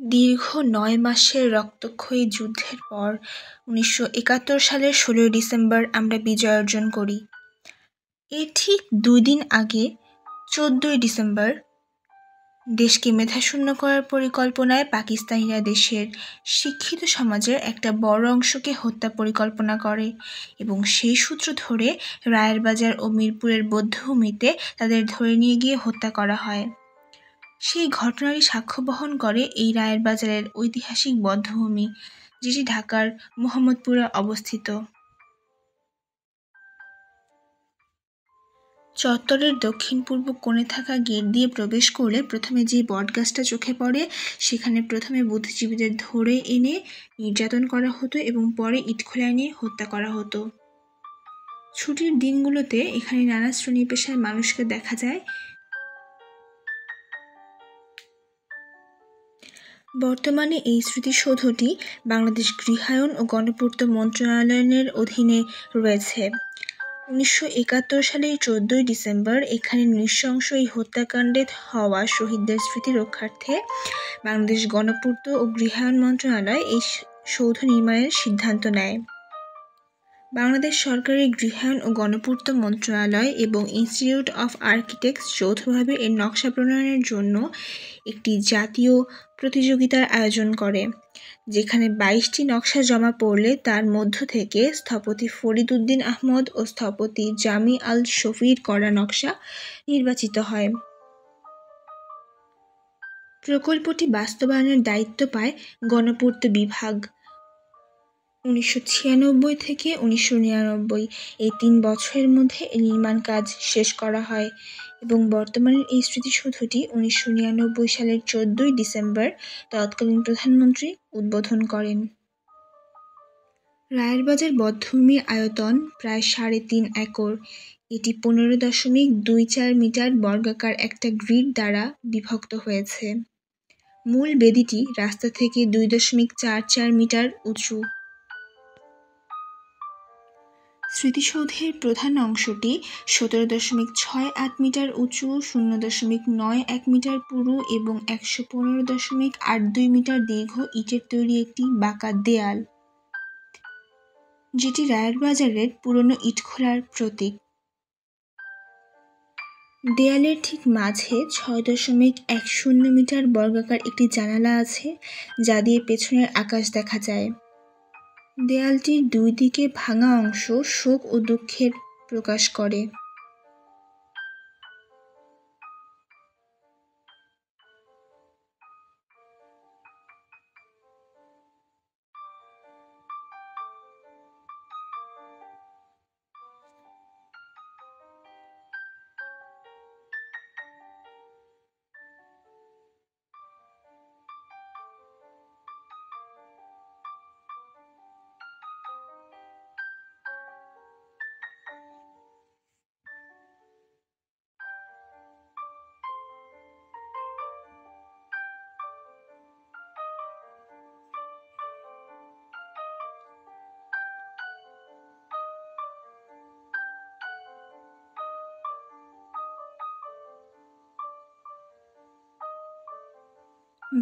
দীর্ঘ ৯ মাসের রক্তক্ষয়ী যুদ্ধের পর ১৯৭১ সালের ১৬ই ডিসেম্বর আমরা বিজয় অর্জন করি। এর ঠিক ২ দিন আগে ১৪ই ডিসেম্বর দেশকে মেধাশূন্য করার পরিকল্পনায় পাকিস্তানিরা দেশের শিক্ষিত সমাজের একটা বড় অংশকে হত্যা পরিকল্পনা করে এবং সেই সূত্র ধরে রায়েরবাজার ও মিরপুরের বধ্যভূমিতে তাদের ধরে নিয়ে গিয়ে হত্যা করা হয়। সেই ঘটনারই সাক্ষ্য বহন করে এই রায়েরবাজারের ঐতিহাসিক বধ্যভূমি, যেটি ঢাকার মোহাম্মদপুরে অবস্থিত। চত্বরের দক্ষিণ পূর্ব কোণে থাকা গেট দিয়ে প্রবেশ করলে প্রথমে যে বটগাছটা চোখে পড়ে, সেখানে প্রথমে বুদ্ধিজীবীদের ধরে এনে নির্যাতন করা হতো এবং পরে ইটখোলায় নিয়ে হত্যা করা হতো। ছুটির দিনগুলোতে এখানে নানা শ্রেণী পেশার মানুষকে দেখা যায়। বর্তমানে এই স্মৃতিসৌধটি বাংলাদেশ গৃহায়ন ও গণপূর্ত মন্ত্রণালয়ের অধীনে রয়েছে। ১৯৭১ সালের ১৪ই ডিসেম্বর এখানে নৃশংস এই হত্যাকাণ্ডে হওয়া শহীদদের স্মৃতি রক্ষার্থে বাংলাদেশ গণপূর্ত ও গৃহায়ন মন্ত্রণালয় এই সৌধ নির্মাণের সিদ্ধান্ত নেয়। বাংলাদেশ সরকারের গৃহায়ন ও গণপূর্ত মন্ত্রণালয় এবং ইনস্টিটিউট অফ আর্কিটেক্টস যৌথভাবে এর নকশা প্রণয়নের জন্য একটি জাতীয় প্রতিযোগিতার আয়োজন করে, যেখানে ২২টি নকশা জমা পড়লে তার মধ্য থেকে স্থপতি ফরিদ উদ্দিন আহমদ ও স্থপতি জামি আল শফির করা নকশা নির্বাচিত হয়। প্রকল্পটি বাস্তবায়নের দায়িত্ব পায় গণপূর্ত বিভাগ। ১৯৯৬ থেকে ১৯৯৯ এই ৩ বছরের মধ্যে এই নির্মাণ কাজ শেষ করা হয় এবং বর্তমানের এই স্মৃতিসৌধটি ১৯৯৯ সালের ১৪ই ডিসেম্বর তৎকালীন প্রধানমন্ত্রী উদ্বোধন করেন। রায়েরবাজার বধ্যভূমির আয়তন প্রায় ৩.৫ একর। এটি ১৫.২৪ মিটার বর্গাকার একটা গ্রিড দ্বারা বিভক্ত হয়েছে। মূল বেদিটি রাস্তা থেকে ২.৪৪ মিটার উঁচু। স্মৃতিসৌধের প্রধান অংশটি ১৭.৬৮ মিটার উঁচু, ০.৯১ মিটার পুরু এবং ১১৫.৮২ মিটার দীর্ঘ ইটের তৈরি একটি বাঁকা দেয়াল, যেটি রায়েরবাজারের পুরনো ইটখোলার প্রতীক। দেয়ালের ঠিক মাঝে ৬.১০ মিটার বর্গাকার একটি জানালা আছে, যা দিয়ে পেছনের আকাশ দেখা যায়। দেয়ালটির দুই দিকে ভাঙা অংশ শোক ও দুঃখের প্রকাশ করে।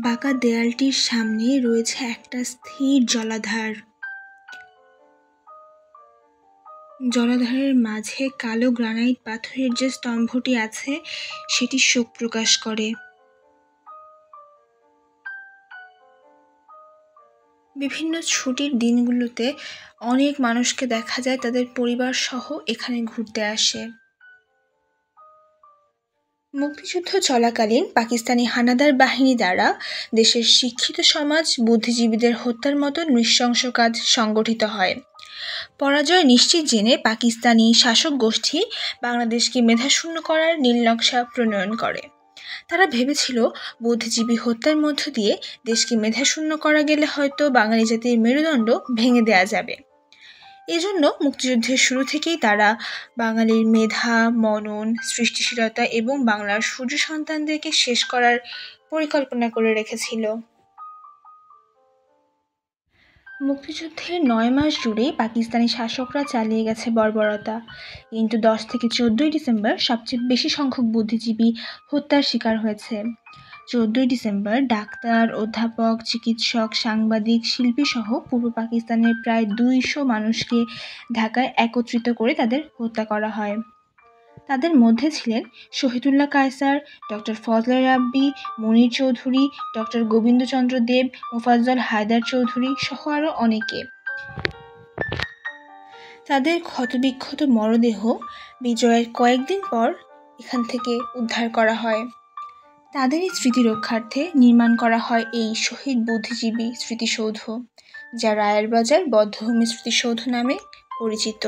বাঁকা দেয়ালটির সামনে রয়েছে একটা স্থির জলাধার। জলাধারের মাঝে কালো গ্রানাইট পাথরের যে স্তম্ভটি আছে, সেটি শোক প্রকাশ করে। বিভিন্ন ছুটির দিনগুলোতে অনেক মানুষকে দেখা যায় তাদের পরিবার সহ এখানে ঘুরতে আসে। মুক্তিযুদ্ধ চলাকালীন পাকিস্তানি হানাদার বাহিনী দ্বারা দেশের শিক্ষিত সমাজ বুদ্ধিজীবীদের হত্যার মতো নৃশংস কাজ সংগঠিত হয়। পরাজয় নিশ্চিত জেনে পাকিস্তানি শাসক গোষ্ঠী বাংলাদেশকে মেধাশূন্য করার নীলনকশা প্রণয়ন করে। তারা ভেবেছিল বুদ্ধিজীবী হত্যার মধ্য দিয়ে দেশকে মেধাশূন্য করা গেলে হয়তো বাঙালি জাতির মেরুদণ্ড ভেঙে দেয়া যাবে। এজন্য মুক্তিযুদ্ধের শুরু থেকেই তারা বাঙালির মেধা, মনন, সৃষ্টিশীলতা এবং বাংলার সূর্য সন্তানদেরকে শেষ করার পরিকল্পনা করে রেখেছিল। মুক্তিযুদ্ধের ৯ মাস জুড়েই পাকিস্তানি শাসকরা চালিয়ে গেছে বর্বরতা, কিন্তু ১০ থেকে ১৪ই ডিসেম্বর সবচেয়ে বেশি সংখ্যক বুদ্ধিজীবী হত্যার শিকার হয়েছে। 14 ডিসেম্বর ডাক্তার, অধ্যাপক, চিকিৎসক, সাংবাদিক, শিল্পীসহ পূর্ব পাকিস্তানের প্রায় 200 মানুষকে ঢাকায় একত্রিত করে তাদের হত্যা করা হয়। তাদের মধ্যে ছিলেন শহীদুল্লাহ কায়সার, ডক্টর ফজলে রাব্বি, মনির চৌধুরী, ডক্টর গোবিন্দচন্দ্র দেব, মোফাজ্জল হায়দার চৌধুরী সহ আরও অনেকে। তাদের ক্ষতবিক্ষত মরদেহ বিজয়ের কয়েকদিন পর এখান থেকে উদ্ধার করা হয়। তাদেরই স্মৃতি রক্ষার্থে নির্মাণ করা হয় এই শহীদ বুদ্ধিজীবী স্মৃতিসৌধ, যা রায়েরবাজার বধ্যভূমি স্মৃতিসৌধ নামে পরিচিত।